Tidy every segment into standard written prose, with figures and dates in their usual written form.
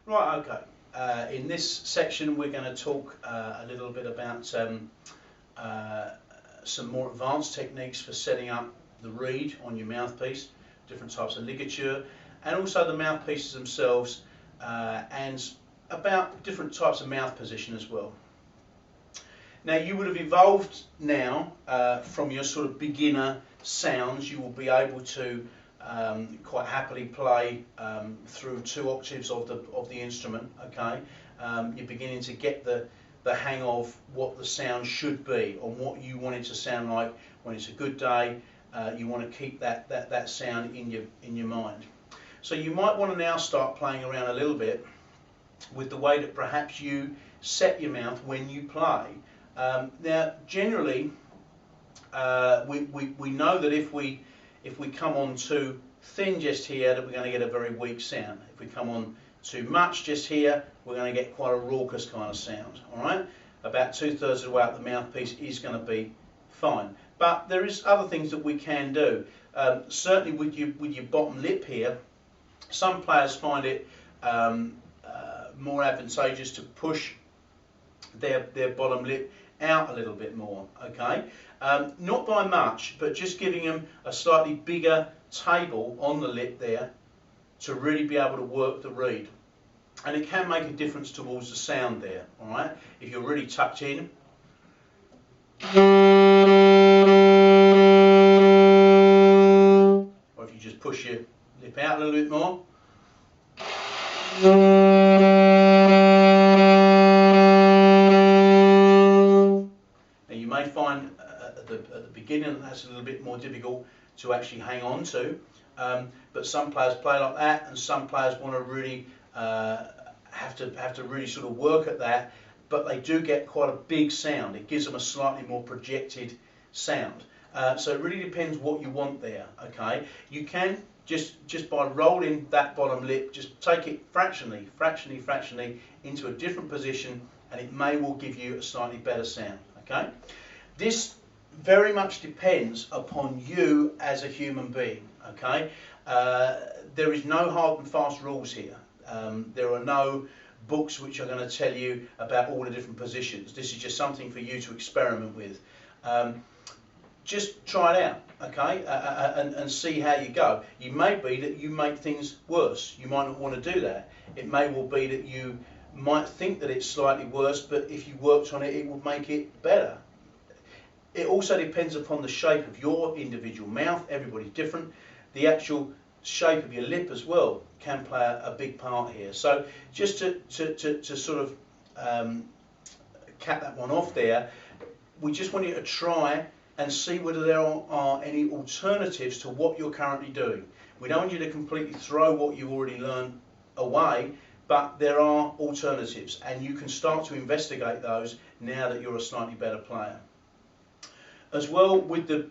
Right, okay. In this section we're going to talk a little bit about uh, some more advanced techniques for setting up the reed on your mouthpiece, different types of ligature, and also the mouthpieces themselves, and about different types of mouth position as well. Now you would have evolved now from your sort of beginner sounds. You will be able to quite happily play through 2 octaves of the instrument. Okay, you're beginning to get the hang of what the sound should be, or what you want it to sound like when it's a good day. You want to keep that sound in your mind. So you might want to now start playing around a little bit with the way that perhaps you set your mouth when you play. Now, generally, we know that if we come on too thin just here, that we're going to get a very weak sound. If we come on too much just here, we're going to get quite a raucous kind of sound. All right, about 2/3 of the way up the mouthpiece is going to be fine. But there is other things that we can do. Certainly with your bottom lip here, some players find it more advantageous to push their bottom lip out a little bit more. Okay, not by much, but just giving them a slightly bigger table on the lip there to really be able to work the reed, and it can make a difference towards the sound there. All right, if you're really tucked in, or if you just push your lip out a little bit more. Now you may find at the beginning that's a little bit more difficult to actually hang on to, but some players play like that, and some players want to really have to really sort of work at that, but they do get quite a big sound. It gives them a slightly more projected sound. So it really depends what you want there. Okay, you can just by rolling that bottom lip, just take it fractionally into a different position, and it may well give you a slightly better sound. Okay, this very much depends upon you as a human being. Okay, there is no hard and fast rules here. There are no books which are going to tell you about all the different positions. This is just something for you to experiment with. Just try it out, okay, and see how you go. It may be that you make things worse. You might not want to do that. It may well be that you might think that it's slightly worse, but if you worked on it, it would make it better. It also depends upon the shape of your individual mouth. Everybody's different. The actual shape of your lip as well can play a big part here. So just to sort of cap that one off there, we just want you to try and see whether there are any alternatives to what you're currently doing. We don't want you to completely throw what you've already learned away, but there are alternatives, and you can start to investigate those now that you're a slightly better player. As well with the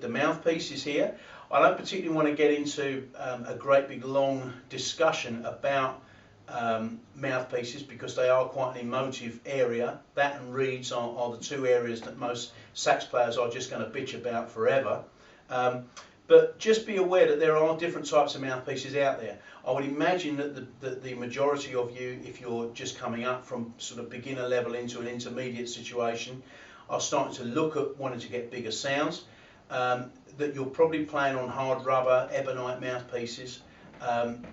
mouthpieces here, I don't particularly want to get into a great big long discussion about mouthpieces, because they are quite an emotive area. That and reeds are the 2 areas that most sax players are just going to bitch about forever. But just be aware that there are different types of mouthpieces out there. I would imagine that the majority of you, if you're just coming up from sort of beginner level into an intermediate situation, are starting to look at wanting to get bigger sounds. That you're probably playing on hard rubber, ebonite mouthpieces.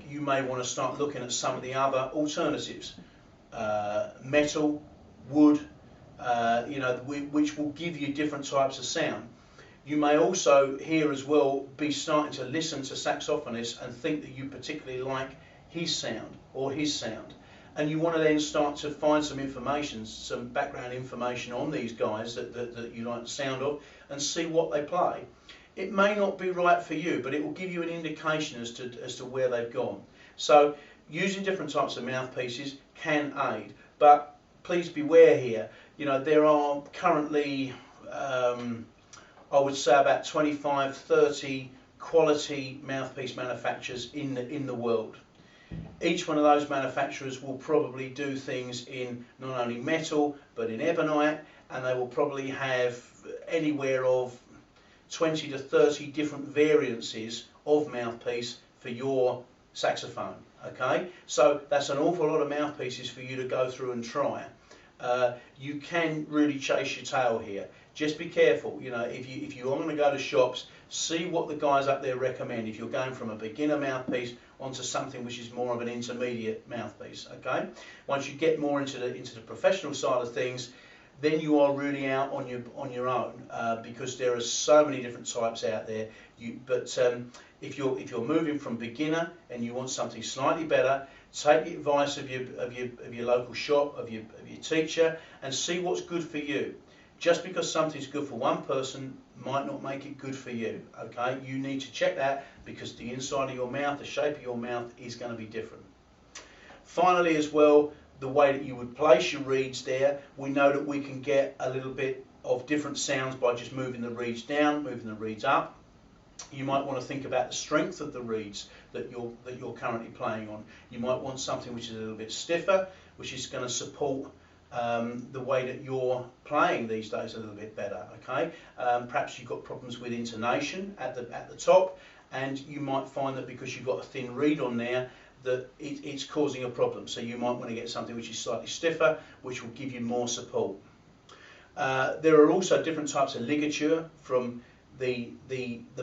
You may want to start looking at some of the other alternatives, metal, wood, which will give you different types of sound. You may also here as well be starting to listen to saxophonists and think that you particularly like his sound or his sound, and you want to then start to find some information, some background information on these guys that you like the sound of, and see what they play. It may not be right for you, but it will give you an indication as to where they've gone. So using different types of mouthpieces can aid, but please beware here. There are currently I would say about 25, 30 quality mouthpiece manufacturers in the world. Each one of those manufacturers will probably do things in not only metal but in ebonite, and they will probably have anywhere of 20 to 30 different variances of mouthpiece for your saxophone. Okay, so that's an awful lot of mouthpieces for you to go through and try. You can really chase your tail here. Just be careful, you know, if you are going to go to shops, see what the guys up there recommend. If you're going from a beginner mouthpiece onto something which is more of an intermediate mouthpiece, okay? Once you get more into the professional side of things, then you are really out on your own, because there are so many different types out there. If you're moving from beginner and you want something slightly better, take the advice of your local shop, of your teacher, and see what's good for you. Just because something's good for one person might not make it good for you. Okay, you need to check that, because the inside of your mouth, the shape of your mouth is going to be different. Finally, as well, the way that you would place your reeds there, we know that we can get a little bit of different sounds by just moving the reeds down, moving the reeds up. You might want to think about the strength of the reeds that you're currently playing on. You might want something which is a little bit stiffer, which is going to support the way that you're playing these days a little bit better. Okay, perhaps you've got problems with intonation at the top, and you might find that because you've got a thin reed on there, that it's causing a problem. So you might want to get something which is slightly stiffer, which will give you more support. There are also different types of ligature, from the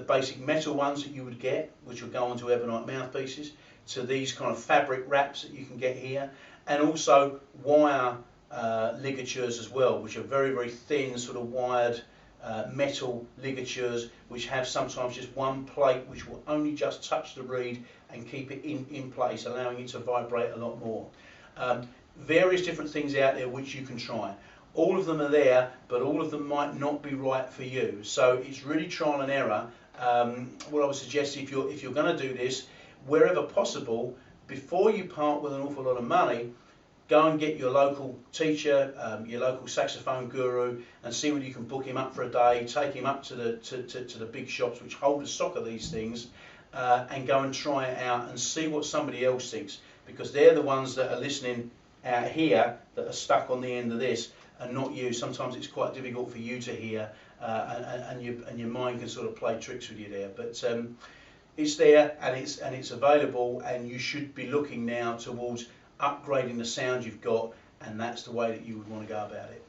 basic metal ones that you would get, which will go onto ebonite mouthpieces, to these kind of fabric wraps that you can get here, and also wire ligatures as well, which are very, very thin, sort of wired metal ligatures, which have sometimes just one plate which will only just touch the reed and keep it in place, allowing it to vibrate a lot more. Various different things out there which you can try. All of them are there, but all of them might not be right for you. So it's really trial and error. What I would suggest, if you're going to do this, wherever possible, before you part with an awful lot of money, go and get your local teacher, your local saxophone guru, and see whether you can book him up for a day, take him up to the big shops which hold a stock of these things, and go and try it out and see what somebody else thinks, because they're the ones that are listening out here that are stuck on the end of this, and not you. Sometimes it's quite difficult for you to hear, and your mind can sort of play tricks with you there. But it's there, and it's available, and you should be looking now towards upgrading the sound you've got, and that's the way that you would want to go about it.